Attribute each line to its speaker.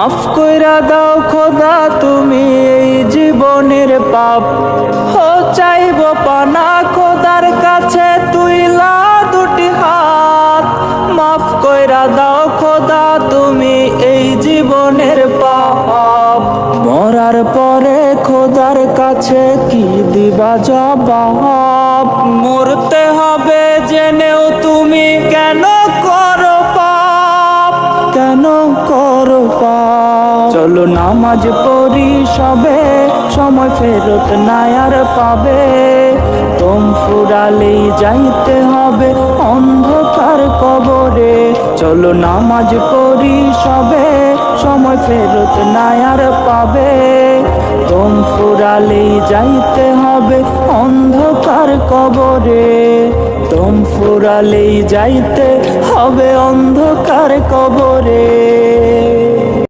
Speaker 1: মাফ কইরা দাও খোদা তুমি এই জীবনের পাপ। হো চাইব পানা খোদার কাছে তুইলা দুটি হাত। মাফ কইরা দাও খোদা তুমি এই জীবনের পাপ। মরার পরে খোদার কাছে কি দিবা জবাব? মরতে হবে জেনেও তুমি কেন করো পাপ, কেন করো পাপ? চলো নামাজ পড়ি সবে, সময় ফেরত নাই আর পাবে। দম ফুরালেই যাইতে হবে অন্ধকার কবরে। চলো নামাজ পড়ি সবে, সময় ফেরত নাই আর পাবে। দম ফুরালেই যাইতে হবে অন্ধকার কবরে। দম ফুরালেই যাইতে হবে অন্ধকার কবরে।